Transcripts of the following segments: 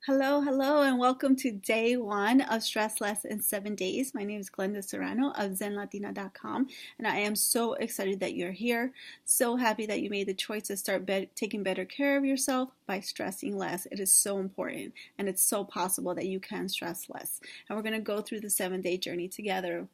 Hello, hello, and welcome to day one of Stress Less in 7 Days. My name is Glenda Serrano of ZenLatina.com, and I am so excited that you're here. So happy that you made the choice to start taking better care of yourself by stressing less. It is so important, and it's so possible that you can stress less. And we're going to go through the 7 day journey together.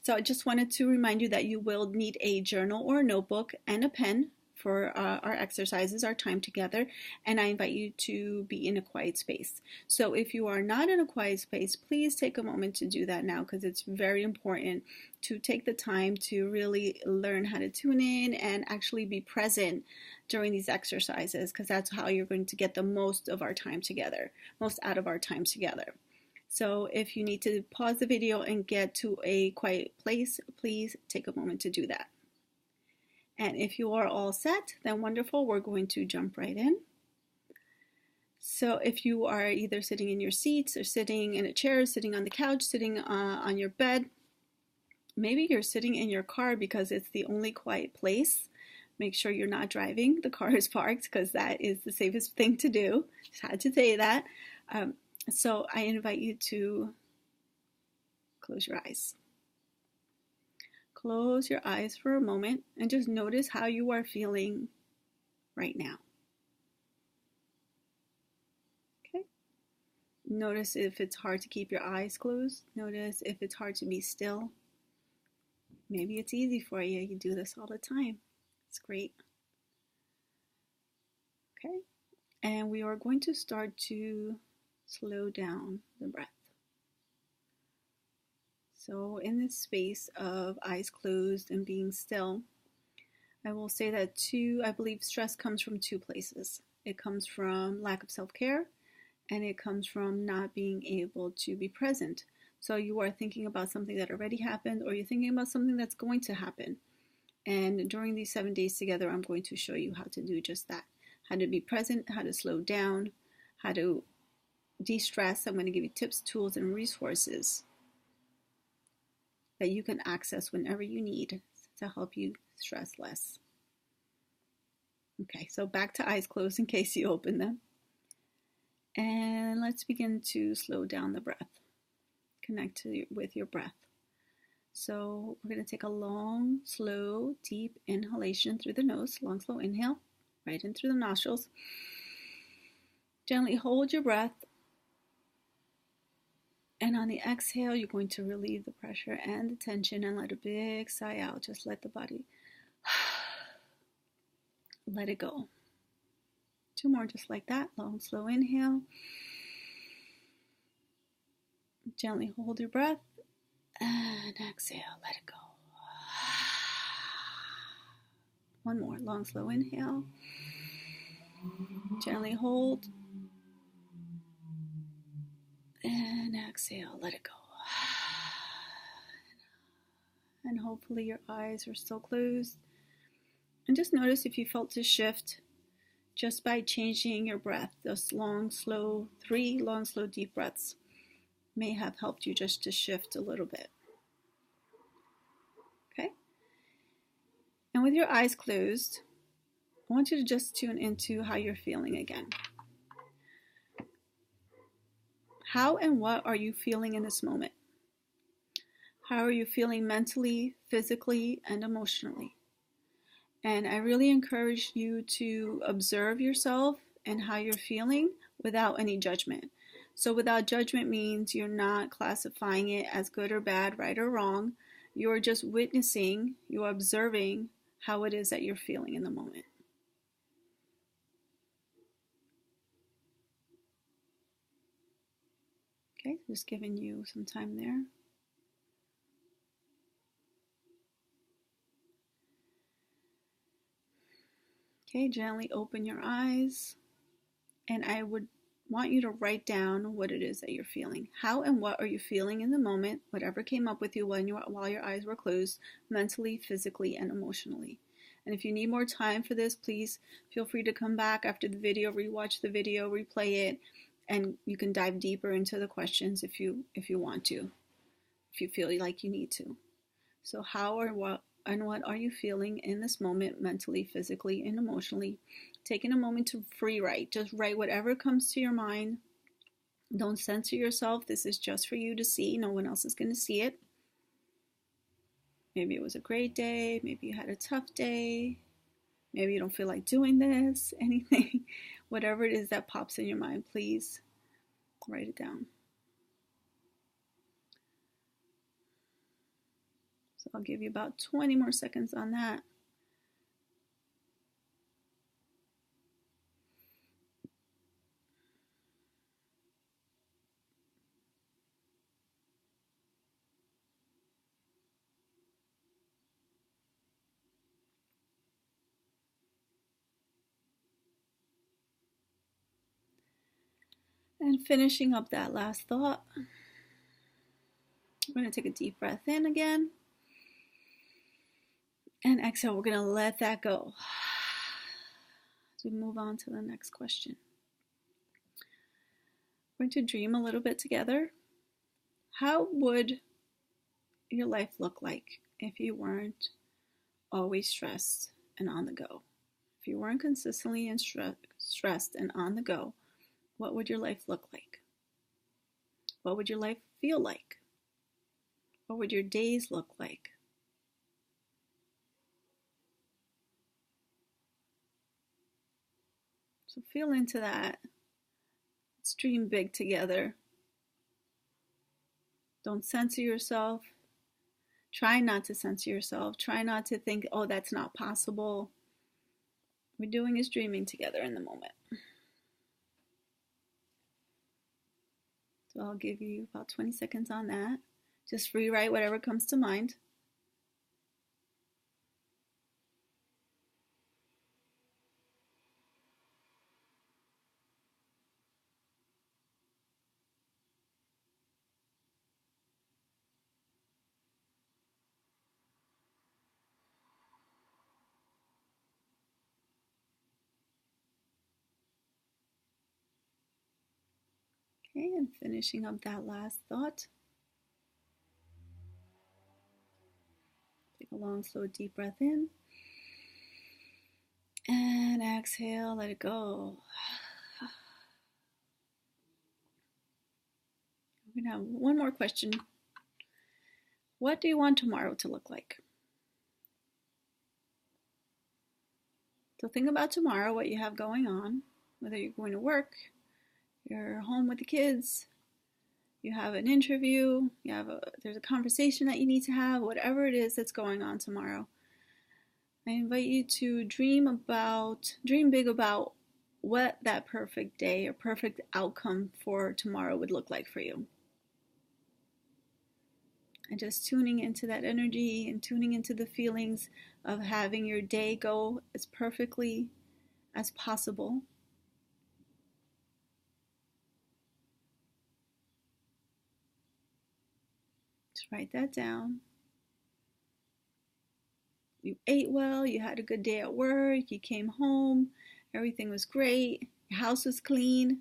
So I just wanted to remind you that you will need a journal or a notebook and a pen for our exercises, our time together, and I invite you to be in a quiet space. So if you are not in a quiet space, please take a moment to do that now, because it's very important to take the time to really learn how to tune in and actually be present during these exercises, because that's how you're going to get the most of our time together, most out of our time together. So if you need to pause the video and get to a quiet place, please take a moment to do that. And if you are all set, then wonderful, we're going to jump right in. So if you are either sitting in your seats or sitting in a chair, sitting on the couch, sitting on your bed, maybe you're sitting in your car because it's the only quiet place. Make sure you're not driving. The car is parked, because that is the safest thing to do. Just had to say that. So I invite you to close your eyes. Close your eyes for a moment and just notice how you are feeling right now. Okay? Notice if it's hard to keep your eyes closed. Notice if it's hard to be still. Maybe it's easy for you. You do this all the time. It's great. Okay? And we are going to start to slow down the breath. So in this space of eyes closed and being still, I will say that I believe stress comes from two places. It comes from lack of self-care, and it comes from not being able to be present. So you are thinking about something that already happened, or you're thinking about something that's going to happen. And during these 7 days together, I'm going to show you how to do just that. How to be present, how to slow down, how to de-stress. I'm going to give you tips, tools, and resources that you can access whenever you need to help you stress less. Okay, so back to eyes closed in case you open them. And let's begin to slow down the breath. Connect with your breath. So we're going to take a long, slow, deep inhalation through the nose. Long, slow inhale, right in through the nostrils. Gently hold your breath. And on the exhale, you're going to relieve the pressure and the tension and let a big sigh out. Just let the body let it go. 2 more just like that. Long, slow inhale. Gently hold your breath. And exhale, let it go. 1 more. Long, slow inhale. Gently hold. And exhale, let it go. And hopefully your eyes are still closed. And just notice if you felt a shift just by changing your breath. Those long, slow, 3 long, slow, deep breaths may have helped you just to shift a little bit. Okay? And with your eyes closed, I want you to just tune into how you're feeling again. How and what are you feeling in this moment? How are you feeling mentally, physically, and emotionally? And I really encourage you to observe yourself and how you're feeling without any judgment. So without judgment means you're not classifying it as good or bad, right or wrong. You're just witnessing, you're observing how it is that you're feeling in the moment. Okay, just giving you some time there. Okay, gently open your eyes, and I would want you to write down what it is that you're feeling. How and what are you feeling in the moment, whatever came up with you while your eyes were closed, mentally, physically, and emotionally. And if you need more time for this, please feel free to come back after the video, rewatch the video, replay it, and you can dive deeper into the questions if you want to, if you feel like you need to. So how or what are you feeling in this moment, mentally, physically, and emotionally? Taking a moment to free write. Just write whatever comes to your mind. Don't censor yourself. This is just for you to see. No one else is going to see it. Maybe it was a great day. Maybe you had a tough day. Maybe you don't feel like doing this. Anything, whatever it is that pops in your mind, please write it down. So I'll give you about 20 more seconds on that. And finishing up that last thought, we're going to take a deep breath in again. And exhale, we're going to let that go. As we move on to the next question. We're going to dream a little bit together. How would your life look like if you weren't always stressed and on the go? If you weren't consistently and stressed and on the go, what would your life look like? What would your life feel like? What would your days look like? So feel into that. Let's dream big together. Don't censor yourself. Try not to censor yourself. Try not to think, oh, that's not possible. What we're doing is dreaming together in the moment. So I'll give you about 20 seconds on that. Just rewrite whatever comes to mind. Okay, and finishing up that last thought. Take a long, slow, deep breath in. And exhale, let it go. We're going to have one more question. What do you want tomorrow to look like? So think about tomorrow, what you have going on, whether you're going to work, you're home with the kids, you have an interview, there's a conversation that you need to have, whatever it is that's going on tomorrow. I invite you to dream big about what that perfect day or perfect outcome for tomorrow would look like for you. And just tuning into that energy and tuning into the feelings of having your day go as perfectly as possible. Just write that down. You ate well, you had a good day at work, you came home, everything was great, your house was clean,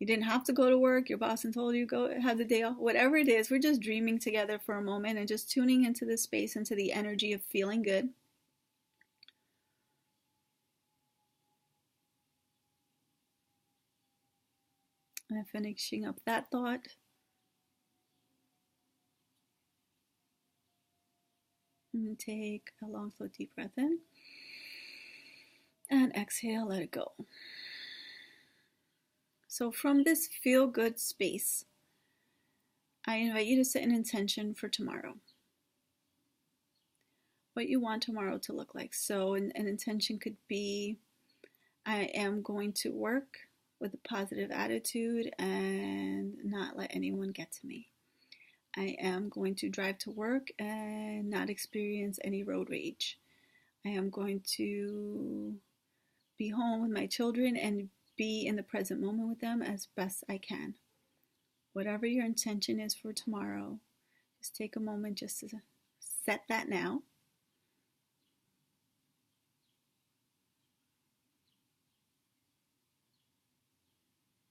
you didn't have to go to work, your boss told you go have the day off, whatever it is, we're just dreaming together for a moment and just tuning into the space, into the energy of feeling good. And finishing up that thought. And take a long, slow, deep breath in. And exhale, let it go. So from this feel-good space, I invite you to set an intention for tomorrow. What you want tomorrow to look like. So an intention could be, I am going to work with a positive attitude and not let anyone get to me. I am going to drive to work and not experience any road rage. I am going to be home with my children and be in the present moment with them as best I can. Whatever your intention is for tomorrow, just take a moment just to set that now.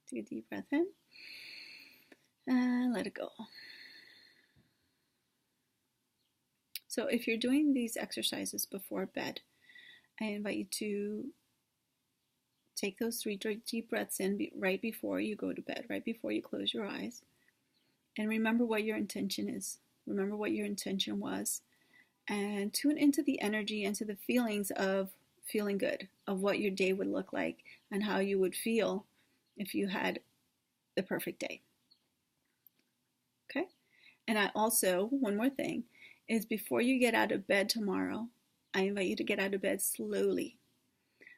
Take a deep breath in and let it go. So if you're doing these exercises before bed, I invite you to Take those 3 deep breaths in right before you go to bed, right before you close your eyes. And remember what your intention is. Remember what your intention was. And tune into the energy, into the feelings of feeling good, of what your day would look like and how you would feel if you had the perfect day. Okay? And I also, one more thing, is before you get out of bed tomorrow, I invite you to get out of bed slowly.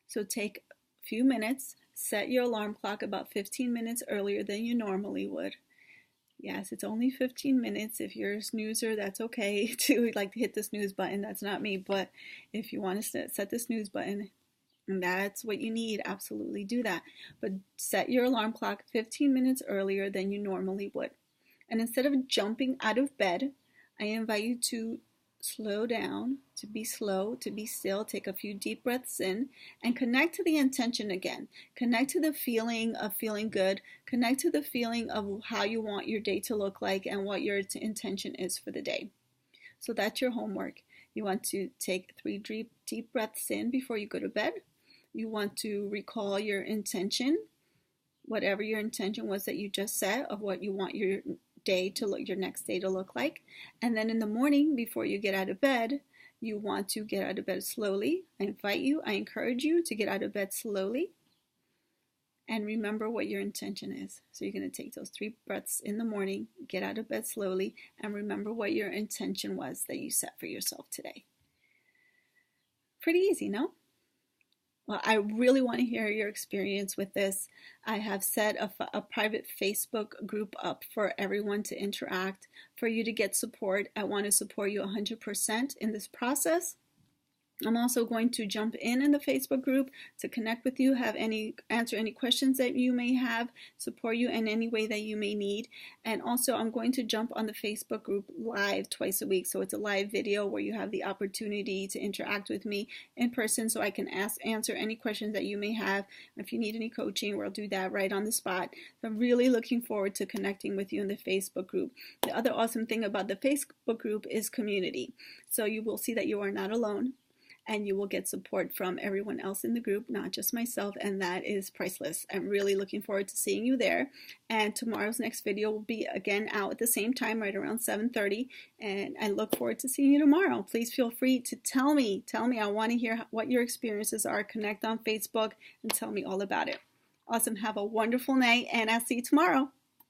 So take a few minutes, set your alarm clock about 15 minutes earlier than you normally would. Yes, it's only 15 minutes. If you're a snoozer, that's okay to like to hit the snooze button. That's not me, but if you want to set the snooze button and that's what you need, absolutely do that. But set your alarm clock 15 minutes earlier than you normally would. And instead of jumping out of bed, I invite you to slow down, to be slow, to be still, take a few deep breaths in, and connect to the intention again. Connect to the feeling of feeling good. Connect to the feeling of how you want your day to look like and what your intention is for the day. So that's your homework. You want to take 3 deep breaths in before you go to bed. You want to recall your intention, whatever your intention was that you just said, of what you want your next day to look like. And then in the morning, before you get out of bed, you want to get out of bed slowly. I encourage you to get out of bed slowly and remember what your intention is. So you're going to take those 3 breaths in the morning, get out of bed slowly, and remember what your intention was that you set for yourself today. Pretty easy, no? Well, I really want to hear your experience with this. I have set a private Facebook group up for everyone to interact, for you to get support. I want to support you 100% in this process. I'm also going to jump in the Facebook group to connect with you, answer any questions that you may have, support you in any way that you may need. And also I'm going to jump on the Facebook group live twice a week. So it's a live video where you have the opportunity to interact with me in person so I can answer any questions that you may have. If you need any coaching, we'll do that right on the spot. So I'm really looking forward to connecting with you in the Facebook group. The other awesome thing about the Facebook group is community. So you will see that you are not alone. And you will get support from everyone else in the group, not just myself, and that is priceless. I'm really looking forward to seeing you there. And tomorrow's next video will be again out at the same time, right around 7:30, and I look forward to seeing you tomorrow. Please feel free to tell me. I want to hear what your experiences are. Connect on Facebook and tell me all about it. Awesome. Have a wonderful night, and I'll see you tomorrow.